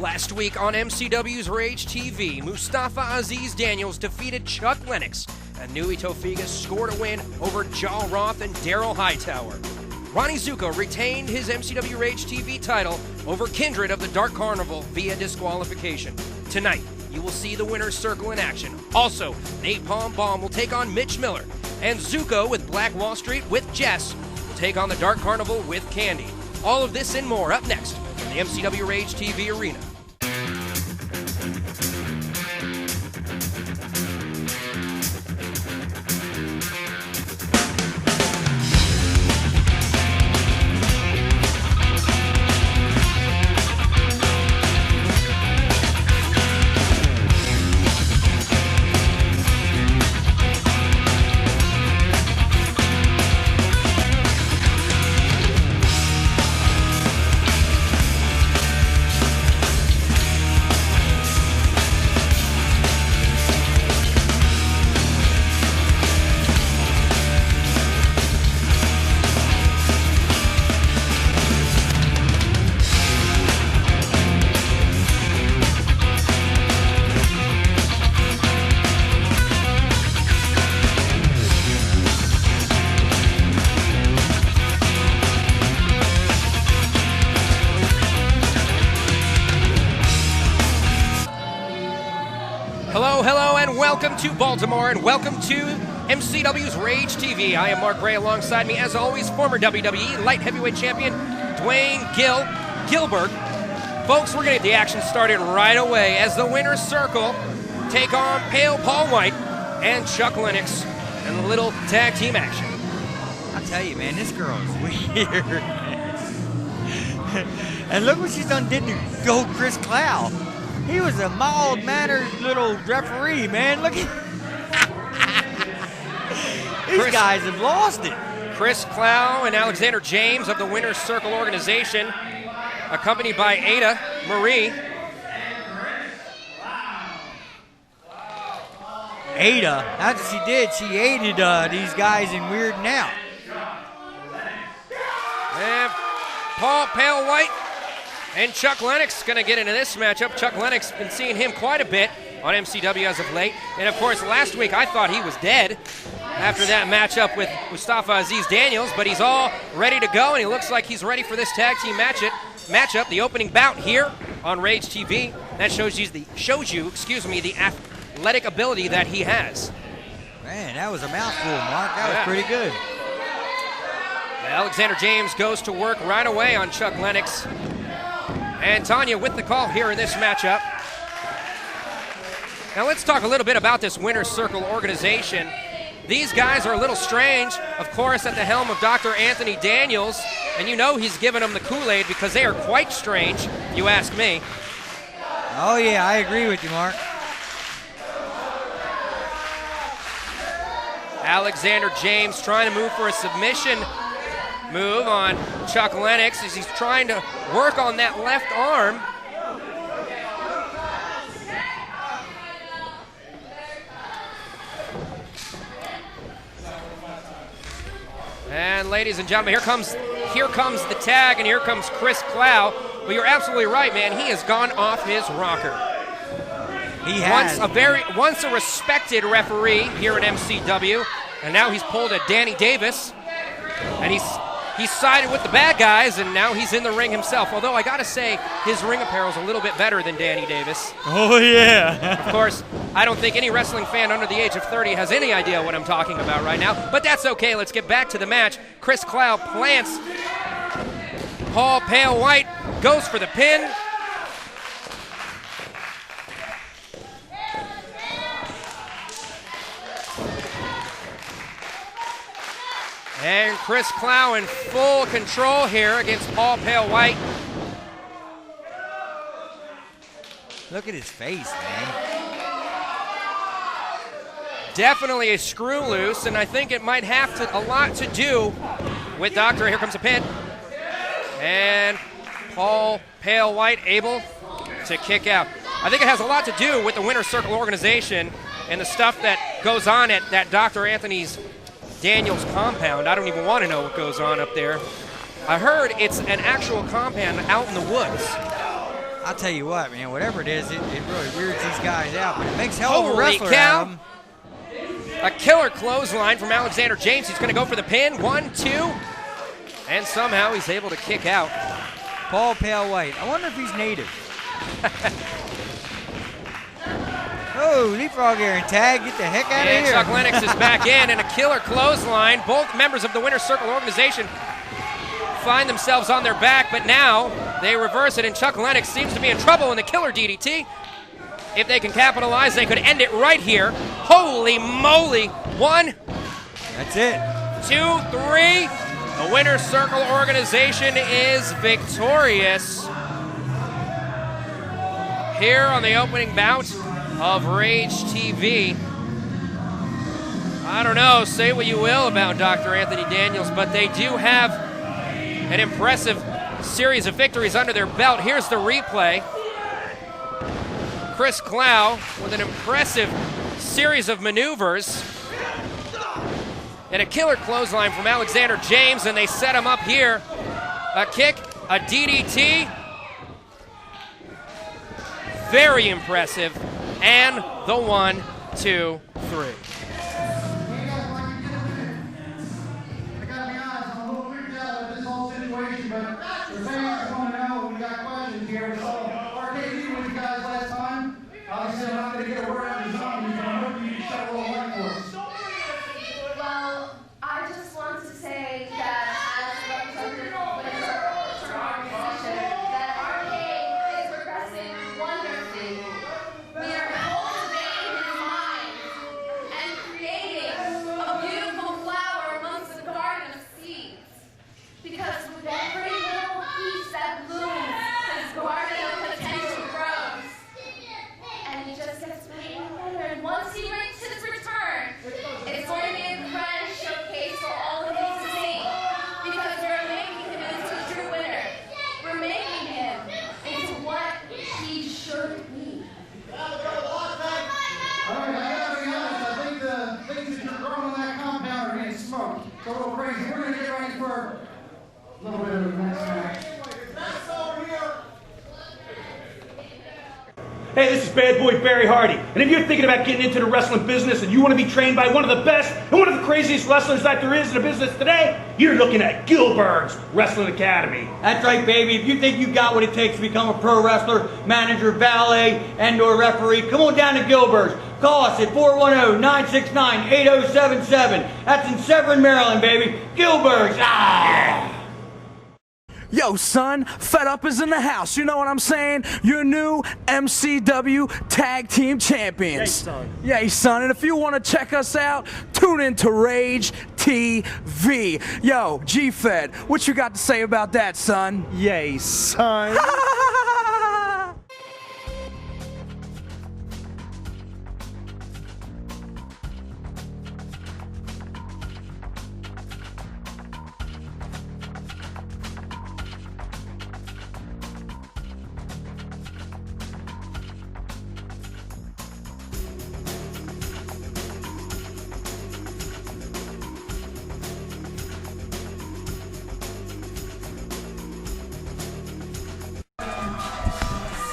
Last week on MCW's Rage TV, Mustafa Aziz Daniels defeated Chuck Lennox, and Nui Tofiga scored a win over Jal Roth and Daryl Hightower. Ronnie Zuko retained his MCW Rage TV title over Kindred of the Dark Carnival via disqualification. Tonight, you will see the winner's circle in action. Also, Napalm Bomb will take on Mitch Miller, and Zuko with Black Wall Street with Jess will take on the Dark Carnival with Candy. All of this and more up next from the MCW Rage TV arena. Hello, and welcome to Baltimore, and welcome to MCW's Rage TV. I am Mark Gray. Alongside me, as always, former WWE Light Heavyweight Champion Dwayne Gilbert. Folks, we're going to get the action started right away as the winner's circle take on Pale Paul White and Chuck Lennox in a little tag team action. I'll tell you, man, this girl is weird. And look what she's done did to Go Chris Clow. He was a mild-mannered little referee, man. Look at these guys have lost it. Chris Clow and Alexander James of the Winner's Circle organization, accompanied by Ada Marie. Ada, that's what she did. She aided these guys in weirding out. And Paul Pale White and Chuck Lennox going to get into this matchup. Chuck Lennox, been seeing him quite a bit on MCW as of late. And of course, last week I thought he was dead after that matchup with Mustafa Aziz Daniels, but he's all ready to go, and he looks like he's ready for this tag team matchup, the opening bout here on Rage TV. That shows you the athletic ability that he has. Man, that was a mouthful, Mark. That was pretty good. Alexander James goes to work right away on Chuck Lennox. And Tanya with the call here in this matchup. Now let's talk a little bit about this Winner's Circle organization. These guys are a little strange, of course, at the helm of Dr. Anthony Daniels, and you know he's giving them the Kool-Aid because they are quite strange, if you ask me. Oh yeah, I agree with you, Mark. Alexander James trying to move for a submission move on Chuck Lennox as he's trying to work on that left arm. And ladies and gentlemen, here comes the tag, and here comes Chris Clow. Well, you're absolutely right, man. He has gone off his rocker. He has. Once a respected referee here in MCW, and now he's pulled a Danny Davis, and he's sided with the bad guys, and now he's in the ring himself. Although I gotta say, his ring apparel is a little bit better than Danny Davis. Oh yeah. Of course, I don't think any wrestling fan under the age of 30 has any idea what I'm talking about right now, but that's okay. Let's get back to the match. Chris Clow plants Paul Pale White, goes for the pin. And Chris Clow in full control here against Paul Pale White. Look at his face, man. Definitely a screw loose, and I think it might have a lot to do with Doctor. Here comes a pin. And Paul Pale White able to kick out. I think it has a lot to do with the Winner's Circle organization and the stuff that goes on at that Dr. Anthony's Daniels compound. I don't even want to know what goes on up there. I heard it's an actual compound out in the woods. I'll tell you what, man, whatever it is, it really weirds these guys out, but it makes hell of a wrestler cow. out of them. A killer clothesline from Alexander James. He's going to go for the pin. 1, 2. And somehow he's able to kick out. Paul Pale White. I wonder if he's native. Oh, leapfrog air and tag. Get the heck out of here. And Chuck Lennox is back in, and a killer clothesline. Both members of the Winner's Circle organization find themselves on their back, but now they reverse it, and Chuck Lennox seems to be in trouble in the killer DDT. If they can capitalize, they could end it right here. Holy moly. 1. That's it. 2, 3. The Winner's Circle organization is victorious here on the opening bout of Rage TV. I don't know, say what you will about Dr. Anthony Daniels, but they do have an impressive series of victories under their belt. Here's the replay. Chris Clow with an impressive series of maneuvers. And a killer clothesline from Alexander James, and they set him up here. A kick, a DDT. Very impressive. And the 1, 2, 3. Well, I just want to say that as a representative of the organization, that our game is progressing wonderfully. We are cultivating his mind and creating a beautiful flower amongst the garden of seeds. Because with every little piece that blooms, his garden of potential grows. And he just gets better and better. And once he reaches his return, it's going to be a grand showcase for all of you to see. Because we're making him into a true winner. We're making him into what he should be. Alright, I gotta be honest, I think the things that you're growing on that compound are getting smoked. It's a little crazy. We're gonna get ready for a little bit of a next match. Hey, this is Bad Boy Barry Hardy, and if you're thinking about getting into the wrestling business and you want to be trained by one of the best and one of the craziest wrestlers that there is in the business today, you're looking at Gilbert's Wrestling Academy. That's right, baby. If you think you got what it takes to become a pro wrestler, manager, valet, and/or referee, come on down to Gilbert's. Call us at 410-969-8077. That's in Severn, Maryland, baby. Gilbert's. Ah! Yo, son, Fed Up is in the house. You know what I'm saying? Your new MCW Tag Team Champions. Yay, son. And if you want to check us out, tune in to Rage TV. Yo, G-Fed, what you got to say about that, son? Yay, son.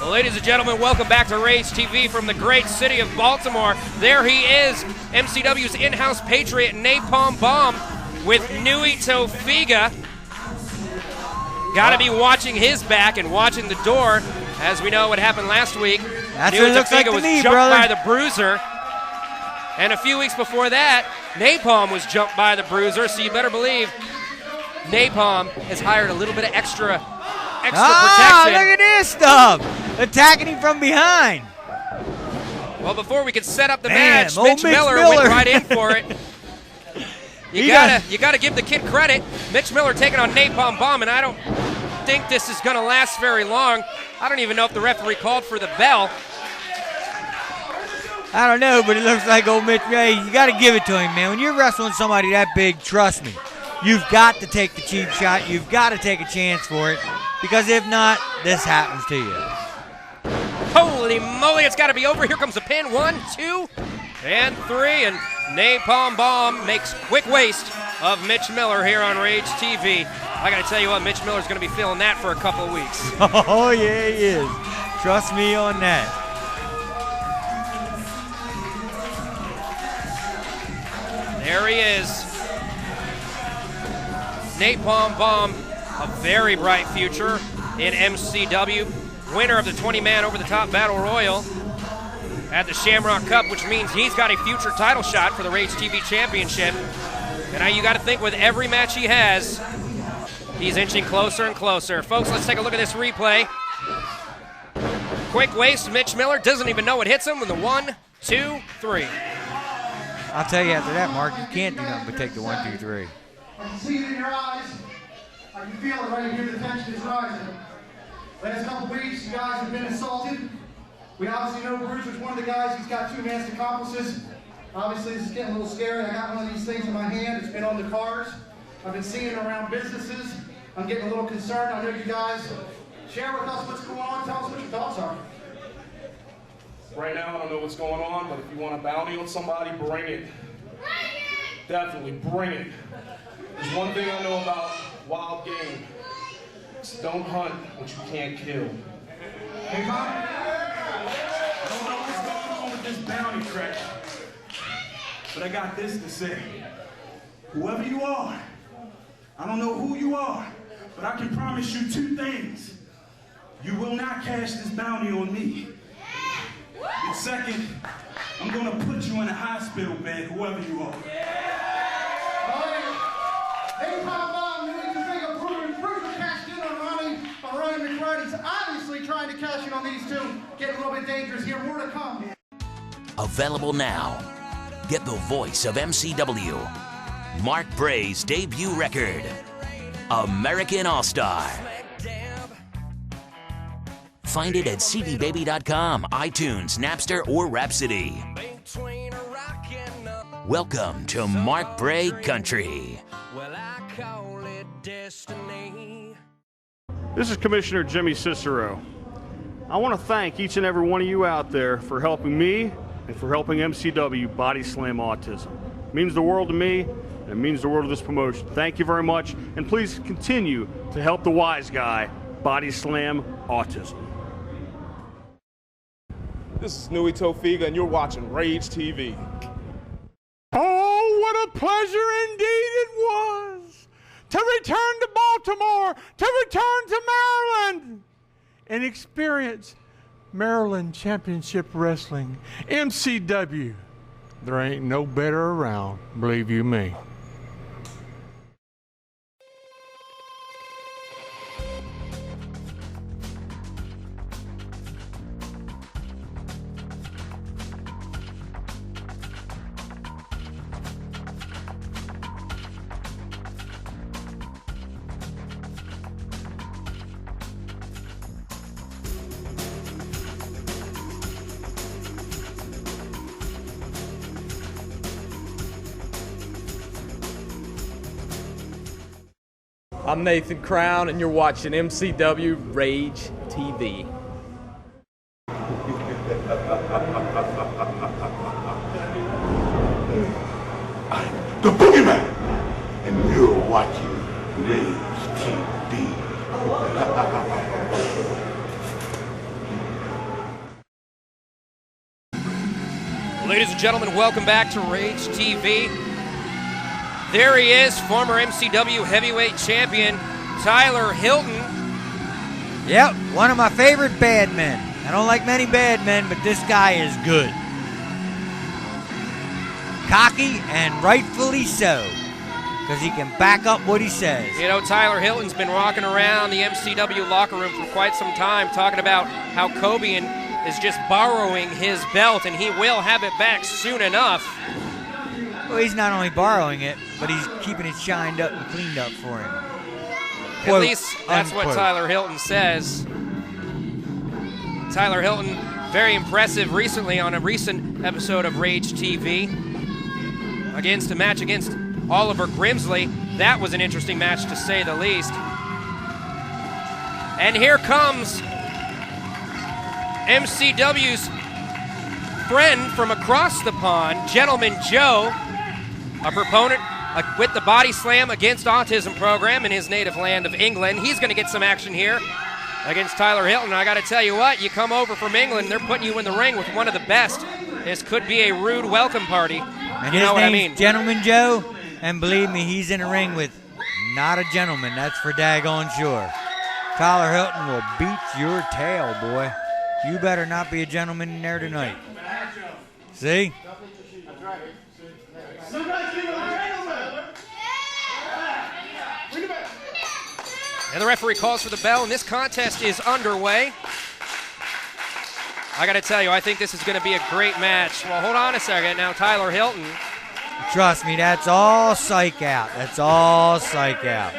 Well, ladies and gentlemen, welcome back to Rage TV from the great city of Baltimore. There he is, MCW's in-house patriot, Napalm Bomb, with Nui Tofiga. Got to be watching his back and watching the door. As we know what happened last week, That's Nui what it looks like Tofiga to was me, jumped brother. by the Bruiser. And a few weeks before that, Napalm was jumped by the Bruiser, so you better believe Napalm has hired a little bit of extra protection. Look at this stuff. Attacking him from behind. Well, before we could set up the Man, match, old Mitch Miller went right in for it. You gotta give the kid credit. Mitch Miller taking on Napalm Bomb, and I don't think this is gonna last very long. I don't even know if the referee called for the bell. I don't know, but it looks like old Mitch. Hey, you got to give it to him, man. When you're wrestling somebody that big, trust me, you've got to take the cheap shot. You've got to take a chance for it, because if not, this happens to you. Holy moly, it's got to be over. Here comes the pin. 1, 2, and 3, and Napalm Bomb makes quick waste of Mitch Miller here on Rage TV. I got to tell you what, Mitch Miller's going to be feeling that for a couple of weeks. Oh, yeah, he is. Trust me on that. There he is. Napalm Bomb, a very bright future in MCW. Winner of the 20-man over-the-top Battle Royal at the Shamrock Cup, which means he's got a future title shot for the Rage TV Championship. And now you got to think with every match he has, he's inching closer and closer. Folks, let's take a look at this replay. Quick waist, Mitch Miller doesn't even know it hits him with the 1, 2, 3. I'll tell you after that, Mark, you can't do nothing but take the 1, 2, 3. I can see it in your eyes. I can feel it right here. The tension is rising. Last couple weeks, you guys have been assaulted. We obviously know Bruiser's one of the guys. He's got 2 masked accomplices. Obviously, this is getting a little scary. I got one of these things in my hand. It's been on the cars. I've been seeing it around businesses. I'm getting a little concerned. I know you guys share with us what's going on. Tell us what your thoughts are. Right now, I don't know what's going on, but if you want a bounty on somebody, bring it. Definitely bring it. There's one thing I know about wild game. It's don't hunt what you can't kill. Hey, Tom? I don't know what's going on with this bounty crash, but I got this to say. Whoever you are, I don't know who you are, but I can promise you 2 things. You will not cash this bounty on me. And second, I'm gonna put you in a hospital bed, whoever you are. Hey, Tom, Louis Toffiga, Bruiser cashed in on Ronnie McBride. He's obviously trying to cash in on these 2. Getting a little bit dangerous here. More to come. Available now. Get the voice of MCW. Mark Bray's debut record, American All-Star. Find it at cdbaby.com, iTunes, Napster, or Rhapsody. Welcome to Mark Bray Country. This is Commissioner Jimmy Cicero. I want to thank each and every one of you out there for helping me and for helping MCW Body Slam Autism. It means the world to me, and it means the world to this promotion. Thank you very much, and please continue to help the wise guy Body Slam Autism. This is Nui Tofiga, and you're watching Rage TV. Oh, what a pleasure indeed it was to return to Baltimore, to return to Maryland, and experience Maryland Championship Wrestling, MCW. There ain't no better around, believe you me. I'm Nathan Crown, and you're watching MCW Rage TV. The Boogeyman, and you're watching Rage TV. Ladies and gentlemen, welcome back to Rage TV. There he is, former MCW heavyweight champion, Tyler Hilton. Yep, one of my favorite bad men. I don't like many bad men, but this guy is good. Cocky, and rightfully so, because he can back up what he says. You know, Tyler Hilton's been walking around the MCW locker room for quite some time talking about how Cobian is just borrowing his belt, and he will have it back soon enough. Well, he's not only borrowing it, but he's keeping it shined up and cleaned up for him. At least that's what Tyler Hilton says. Tyler Hilton, very impressive recently on a recent episode of Rage TV against a match against Oliver Grimsley. That was an interesting match to say the least. And here comes MCW's friend from across the pond, Gentleman Joe, a proponent with the Body Slam Against Autism program in his native land of England. He's going to get some action here against Tyler Hilton. I got to tell you what, you come over from England, they're putting you in the ring with one of the best. This could be a rude welcome party. And you know what I mean. Gentleman Joe, and believe me, he's in a ring with not a gentleman. That's for daggone sure. Tyler Hilton will beat your tail, boy. You better not be a gentleman in there tonight. See? And the referee calls for the bell, and this contest is underway. I got to tell you, I think this is going to be a great match. Well, hold on a second. Now, Tyler Hilton. Trust me, that's all psych out. That's all psych out.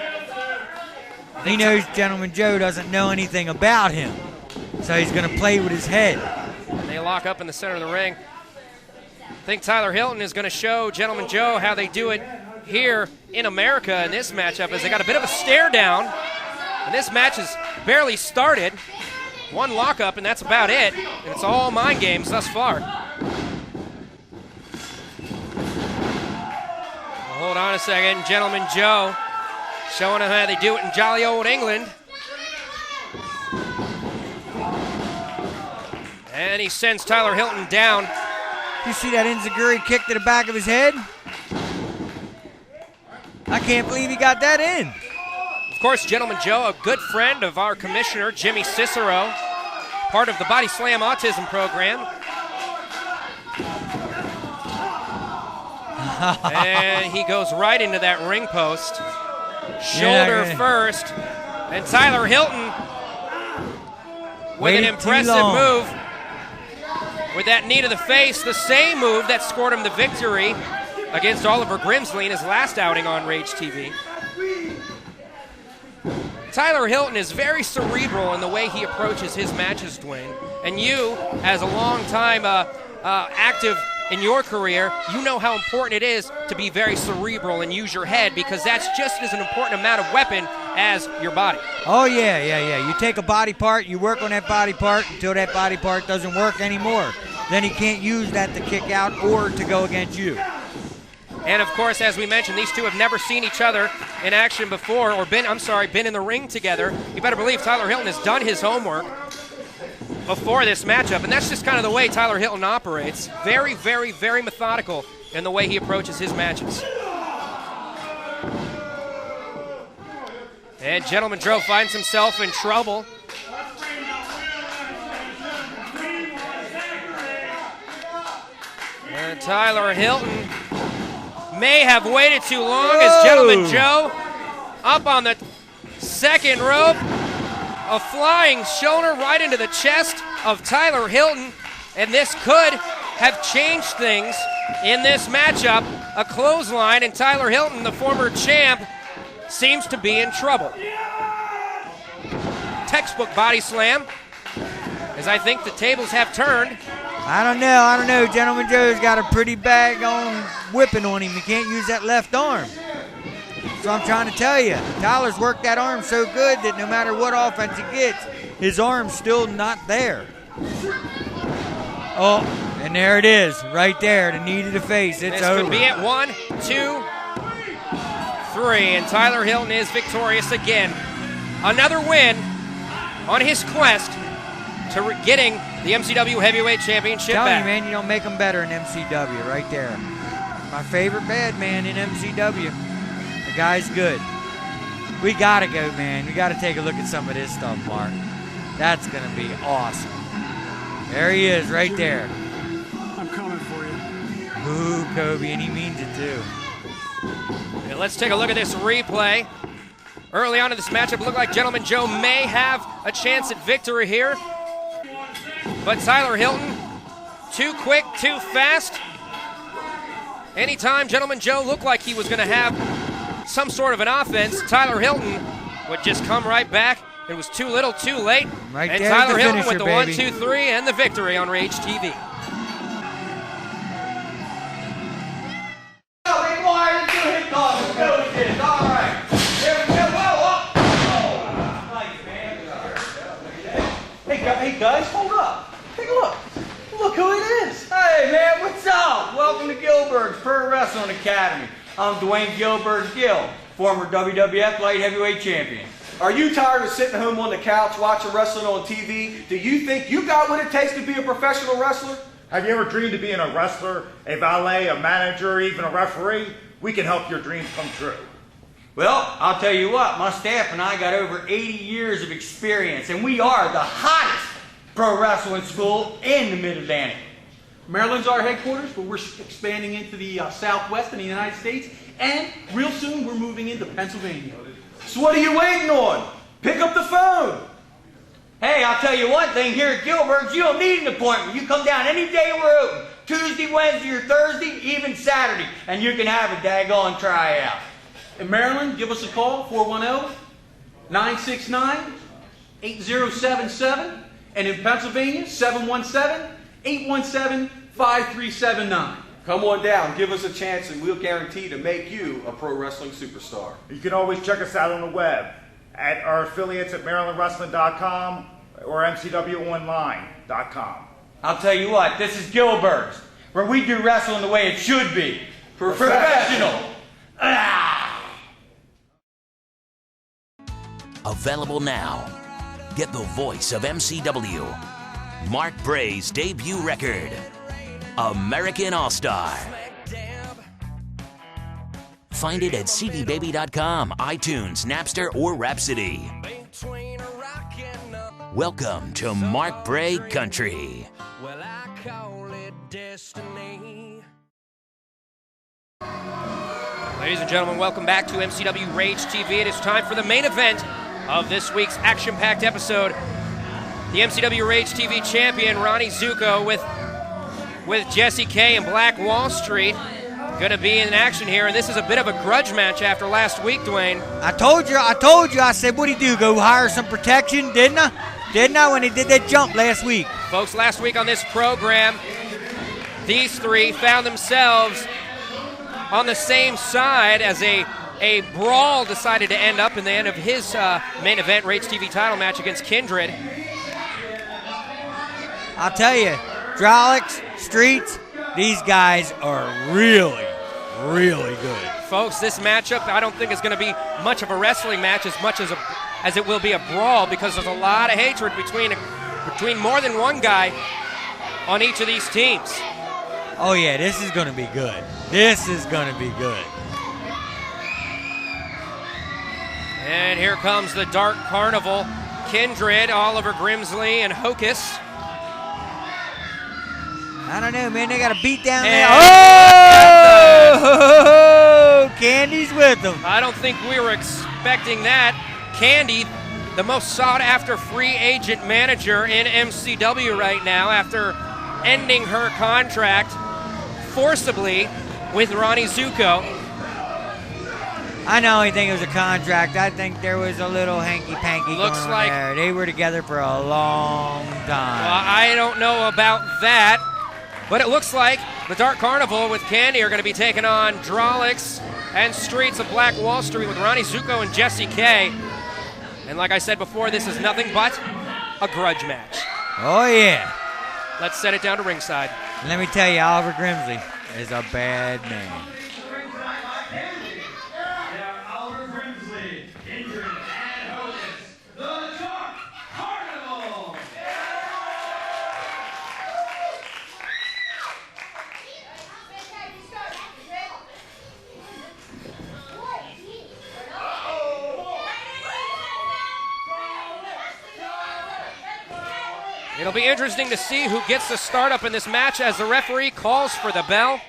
He knows Gentleman Joe doesn't know anything about him, so he's going to play with his head. And they lock up in the center of the ring. I think Tyler Hilton is going to show Gentleman Joe how they do it here in America in this matchup, as they got a bit of a stare down. And this match has barely started. One lockup, and that's about it. And it's all mind games thus far. Well, hold on a second. Gentleman Joe showing them how they do it in jolly old England. And he sends Tyler Hilton down. You see that enziguri kick to the back of his head? I can't believe he got that in. Of course, Gentleman Joe, a good friend of our commissioner, Jimmy Cicero, part of the Body Slam Autism program. And he goes right into that ring post. Shoulder first. And Tyler Hilton with an impressive move. With that knee to the face, the same move that scored him the victory against Oliver Grimsley in his last outing on Rage TV. Tyler Hilton is very cerebral in the way he approaches his matches, Dwayne. And you, as a long-time active in your career, you know how important it is to be very cerebral and use your head, because that's just as an important amount of weapon as your body. Oh, yeah. You take a body part, you work on that body part until that body part doesn't work anymore. Then he can't use that to kick out or to go against you. And of course, as we mentioned, these two have never seen each other in action before, or been in the ring together. You better believe Tyler Hilton has done his homework before this matchup, and that's just kind of the way Tyler Hilton operates. Very, very, very methodical in the way he approaches his matches. And Gentleman Joe finds himself in trouble. And Tyler Hilton may have waited too long as Gentleman Joe up on the second rope. A flying shoulder right into the chest of Tyler Hilton, and this could have changed things in this matchup. A clothesline, and Tyler Hilton, the former champ, seems to be in trouble. Textbook body slam, as I think the tables have turned. I don't know. Gentleman Joe's got a pretty bag on whipping on him. He can't use that left arm. So I'm trying to tell you, Tyler's worked that arm so good that no matter what offense he gets, his arm's still not there. Oh, and there it is, right there, the knee to the face. It's over. This could be it. 1, 2, 3, and Tyler Hilton is victorious again. Another win on his quest to getting the MCW Heavyweight Championship Tell back. you, man, you don't make them better in MCW, right there. My favorite bad man in MCW. The guy's good. We got to go, man. We got to take a look at some of this stuff, Mark. That's going to be awesome. There he is, right there. I'm coming for you. Ooh, Kobe, and he means it too. And let's take a look at this replay. Early on in this matchup, it looked like Gentleman Joe may have a chance at victory here. But Tyler Hilton, too quick, too fast. Anytime Gentleman Joe looked like he was going to have some sort of an offense, Tyler Hilton would just come right back. It was too little, too late. Right and there, Tyler the Hilton finisher, with the baby. 1, 2, 3 and the victory on Rage TV. Hey guys, hold up. Take a look. Look who it is. Hey man, what's up? Welcome to Gilbert's Pro Wrestling Academy. I'm Dwayne Gilbert Gill, former WWF Light Heavyweight Champion. Are you tired of sitting home on the couch watching wrestling on TV? Do you think you got what it takes to be a professional wrestler? Have you ever dreamed of being a wrestler, a valet, a manager, or even a referee? We can help your dreams come true. Well, I'll tell you what, my staff and I got over 80 years of experience, and we are the hottest pro wrestling school in the Mid-Atlantic. Maryland's our headquarters, but we're expanding into the Southwest in the United States, and real soon we're moving into Pennsylvania. So what are you waiting on? Pick up the phone. Hey, I'll tell you one thing, here at Gilbert's, you don't need an appointment. You come down any day we're open. Tuesday, Wednesday, or Thursday, even Saturday, and you can have a daggone tryout. In Maryland, give us a call, 410-969-8077. And in Pennsylvania, 717-817-5379. Come on down, give us a chance, and we'll guarantee to make you a pro wrestling superstar. You can always check us out on the web at our affiliates at MarylandWrestling.com or MCWOnline.com. I'll tell you what, this is Gilbert's, where we do wrestling the way it should be. Professional. Available now. Get the voice of MCW. Mark Bray's debut record, American All-Star. Find it at cdbaby.com, iTunes, Napster, or Rhapsody. Welcome to Mark Bray Country. Well, I call it destiny. Ladies and gentlemen, welcome back to MCW Rage TV. It is time for the main event of this week's action-packed episode. The MCW Rage TV champion, Ronnie Zuko, with Jesse K and Black Wall Street, going to be in action here, and this is a bit of a grudge match after last week, Dwayne. I told you, I said, what'd he do, go hire some protection, didn't I? Didn't I, when he did that jump last week? Folks, last week on this program, these three found themselves on the same side as a brawl decided to end up in the end of his main event Rage TV title match against Kindred. I'll tell you, Drolix, Streets, these guys are really, really good. Folks, this matchup I don't think is going to be much of a wrestling match as much as it will be a brawl, because there's a lot of hatred between more than one guy on each of these teams. Oh yeah, this is going to be good. This is going to be good. And here comes the Dark Carnival. Kindred, Oliver Grimsley, and Hocus. I don't know, man. They got a beat down there. Oh! Candy's with them. I don't think we were expecting that. Candy, the most sought-after free agent manager in MCW right now, after ending her contract forcibly with Ronnie Zuko. I don't only think it was a contract. I think there was a little hanky-panky going on there. They were together for a long time. Well, I don't know about that, but it looks like the Dark Carnival with Candy are going to be taking on Drolix and Streets of Black Wall Street with Ronnie Zuko and Jesse K. And like I said before, this is nothing but a grudge match. Oh, yeah. Let's set it down to ringside. Let me tell you, Oliver Grimsley is a bad man. It'll be interesting to see who gets the start up in this match as the referee calls for the bell.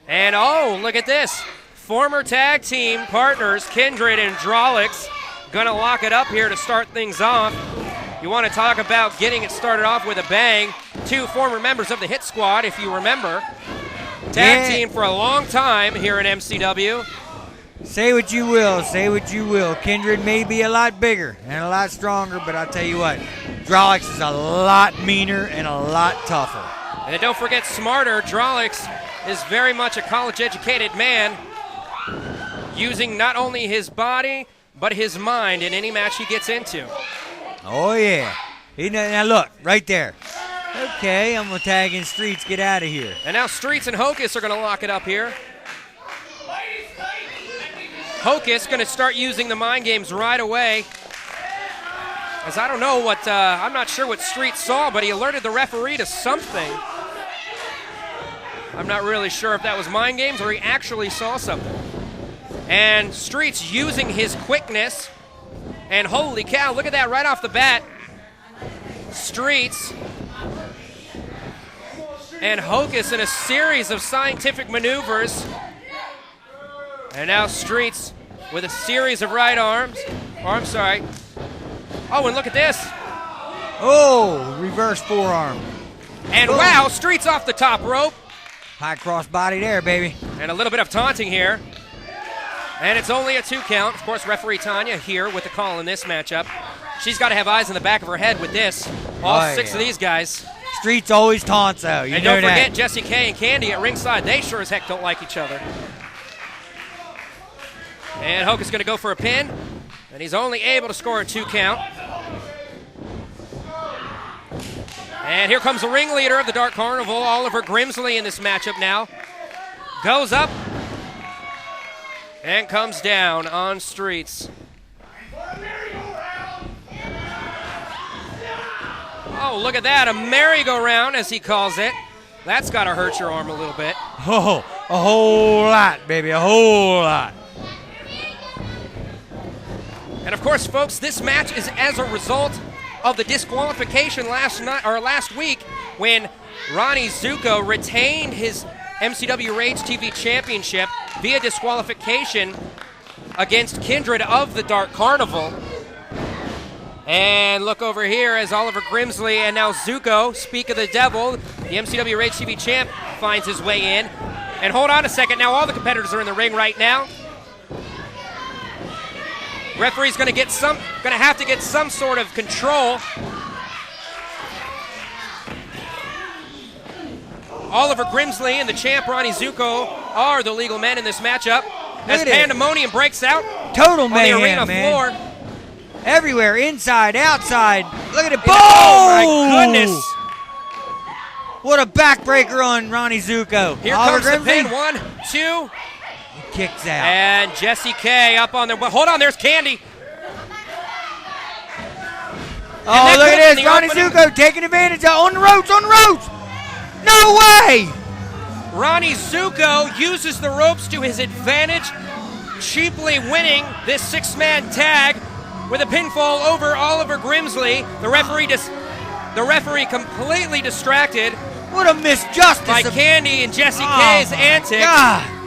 And oh, look at this. Former tag team partners, Kindred and Drolix, gonna lock it up here to start things off. You want to talk about getting it started off with a bang. Two former members of the Hit Squad, if you remember. Tag team for a long time here in MCW. Say what you will, say what you will. Kindred may be a lot bigger and a lot stronger, but I'll tell you what, Drolix is a lot meaner and a lot tougher. And don't forget Smarter. Drolix is very much a college-educated man, using not only his body, but his mind in any match he gets into. Oh, yeah. Now look, right there. Okay, I'm going to tag in Streets. Get out of here. And now Streets and Hocus are going to lock it up here. Hocus going to start using the mind games right away. As I don't know what, I'm not sure what Street saw, but he alerted the referee to something. I'm not really sure if that was mind games or he actually saw something. And Street's using his quickness. And holy cow, look at that right off the bat. Streets and Hocus in a series of scientific maneuvers. And now Streets with a series of right arms. Or I'm sorry. Oh, and look at this. Oh, reverse forearm. And boom. Wow, Streets off the top rope. High cross body there, baby. And a little bit of taunting here. And it's only a 2 count. Of course, referee Tanya here with the call in this matchup. She's got to have eyes in the back of her head with this. All 6 of these guys. Streets always taunts, though. You and know don't forget that. Jessie K and Candy at ringside. They sure as heck don't like each other. And Hocus is going to go for a pin. And he's only able to score a 2 count. And here comes the ringleader of the Dark Carnival, Oliver Grimsley, in this matchup now. Goes up and comes down on Streets. Oh, look at that, a merry-go-round, as he calls it. That's got to hurt your arm a little bit. Oh, a whole lot, baby, a whole lot. And of course, folks, this match is as a result of the disqualification last week when Ronnie Zuko retained his MCW Rage TV championship via disqualification against Kindred of the Dark Carnival. And look over here as Oliver Grimsley and now Zuko, speak of the devil, the MCW Rage TV champ, finds his way in. And hold on a second, now all the competitors are in the ring right now. Referee's gonna have to get some sort of control. Oliver Grimsley and the champ Ronnie Zuko are the legal men in this matchup. As pandemonium breaks out Total on mayhem, the arena man. floor. Everywhere, inside, outside. Look at it. Boom! Oh my goodness. What a backbreaker on Ronnie Zuko. Here Oliver comes the Grimsley. pin. 1, 2. He kicks out. And Jessie K up on there. Hold on, there's Candy. Oh, look at this. Ronnie Zuko taking advantage on the ropes, No way! Ronnie Zuko uses the ropes to his advantage, cheaply winning this 6-man tag with a pinfall over Oliver Grimsley. The referee completely distracted. What a misjustice by Candy and Jessie K's antics. God.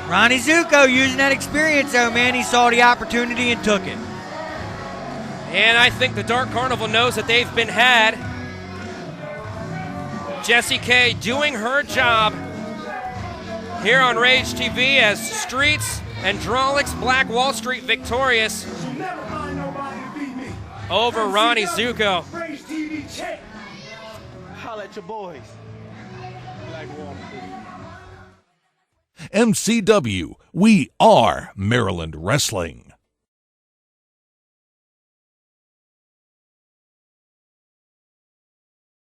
Ronnie Zuko using that experience, though, man. He saw the opportunity and took it. And I think the Dark Carnival knows that they've been had. Jessie K doing her job here on Rage TV as Streets and Drolix Black Wall Street victorious over Ronnie Zuko. Holla at your boys. MCW, we are Maryland Wrestling.